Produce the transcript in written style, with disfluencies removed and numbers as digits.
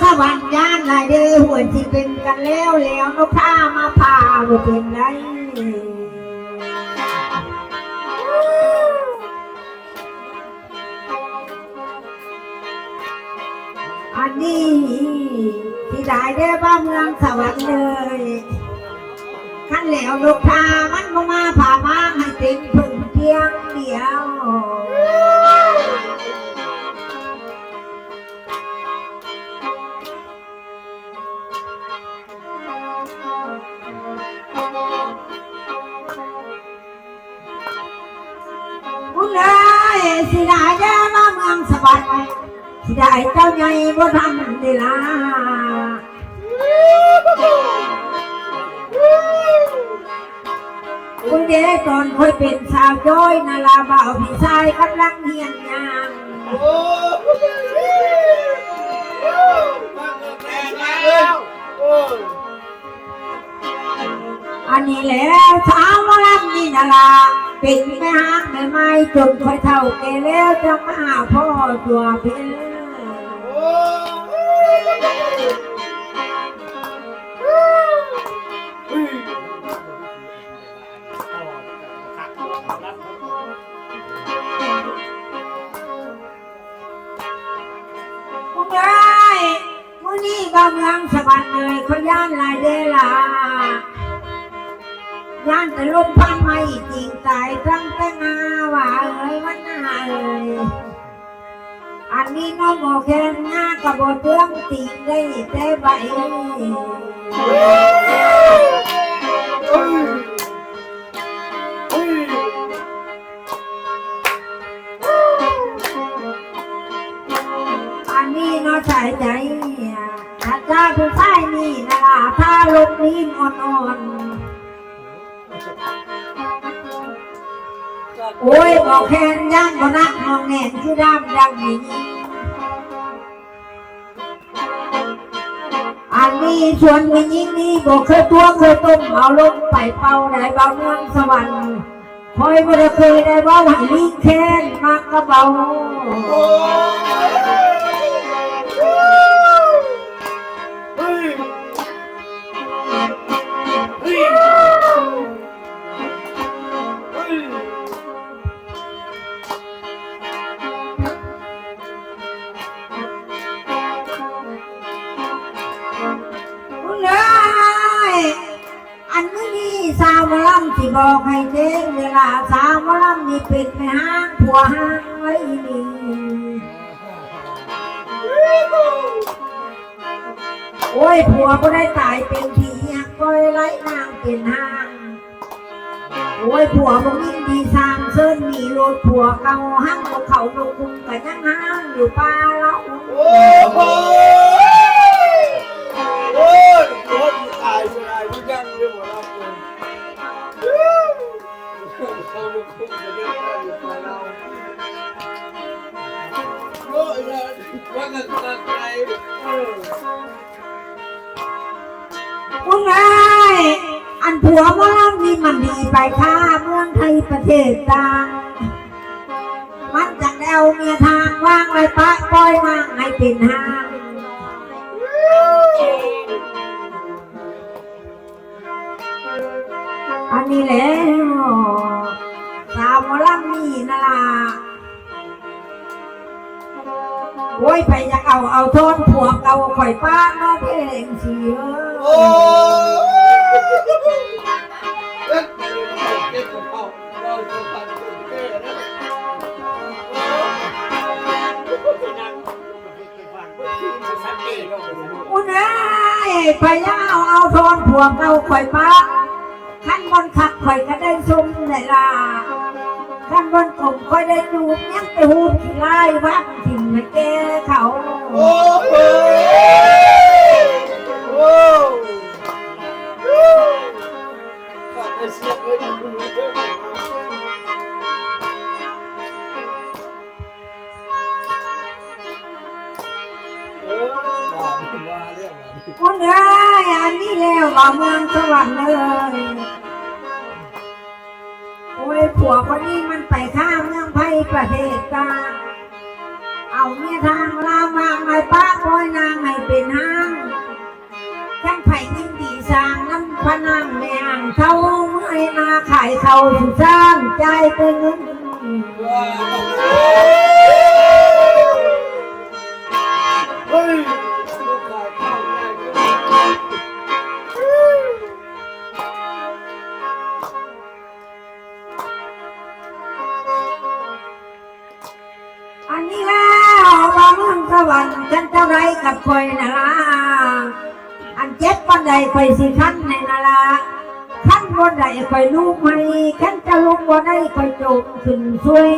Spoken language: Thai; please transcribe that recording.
สวรรค์ยานลายเดือหวนที่เป็นกันแล้วนกข้ามาพาบ่เป็นไรอันนี้ที่ได้เด้อบ้านเมืองสวรรค์เลยขั้นแล้วนกข้ามันก็มาพามาให้เป็นพึ่งเพียงเดียวสิได้เด้อมาเมืองสวรรค์สิได้เจ้าใหญ่บ่ทันเวลาคุณเดชก่อนเคยเป็นสาวย้อยนาลาบ่าวพี่ชายกำลังเฮียนยามอันนี้แล้วสาวมาลับนี่นาลาเป็นแม่ฮักแม่ไม้จนค่อยเท่าแก่แล้วจะมาหาพ่อตัวเพี้ยนมื้อนี้กำลังสบายเลยเขาย่านลายเดล่าย่านแต่ลมพันไม่จริงใจทั้งแต่งาว่าเอ้ยวันหน้าเอ้ยอันนี้น้องโมแค่งากับโบเตืองติงได้แต่ใบอันนี้น้องใส่ใจถ้าจ้าผู้ชายนี่นะถ้าลมนี้อ่อนโอ้ยบอกแค่ย่างก็นักมองแน่นคือดำดังนี้อันนี้ชวนไปยิ่งนี่บอกเคยตัวเคยต้มเอาลงไปเป่าได้เบาเมืองสวรรค์คอยไม่ได้เคยได้ว่าไหวลิงแค้นมากกระเบาสาวมะลำที่บอกให้เจ๊เวลาสาวมะลำนี่เป็นแม่ห้างผัวห้างไว้นี่โอ้ยผัวก็ได้ตายเป็นผีหักก้อยไล่นางเป็นห้างโอ้ยผัวบ่มีดีสร้างเส้นมีรถผัวเก่าห้างของเขาลงคุมกันยังห้างอยู่ป่าเราโอ้ยรถตายไปไหนมันยังอยู่หมดแล้วเขาลงคุมกันยังอยู่ป่าเราโอ้ยว่ากันไกลว่าไงอันผัวมาล่ำนี่มันดีไปค่าเมืองไทยประเทศต่างมันจังได้เอาเมียทางว่างไว้ปะปล่อยว่างให้เป็นห้างอันนี้แล้วสาวมาล่ำนี่นะล่ะโอ้ยไปอยากเอาโทนผัวเก่าข่อยป้าน้องเพลงสิโอ้อุนายไปอยากเอาโทนผัวเก่าข่อยป้าขั้นบนขักข่อยก็ได้ซุ่มได้ล่ะขั้นบนผมค่อยได้จูบยังไปหูที่ไล่วัดถิ่นมาแก้เขาโอ้โหโอ้ขาดเสียงเลย คุณเอ้ยอันนี้แล้วว่าเมืองสวรรค์เลยโอ้ยผัวคนนี้มันไปข้ามเมืองไผ่ประเทศกาเอาเมียทางลาวมาไม่ป้าคอยนางให้เป็นห้างจังไผ่ยินดีสร้างน้ำพนังแมงเขาเมื่อยนาขายเขาสุสานใจเป็นเงินอันนี้แล้วว่าเมืองสวรรค์ฉันจะไรกับคอยนะล่ะอันเจ็บปันใดคอยสิขั้นในนาละขั้นบนใดคอยลูกไหมขั้นจะลูกบนใดคอยโจกขึ้นช่วย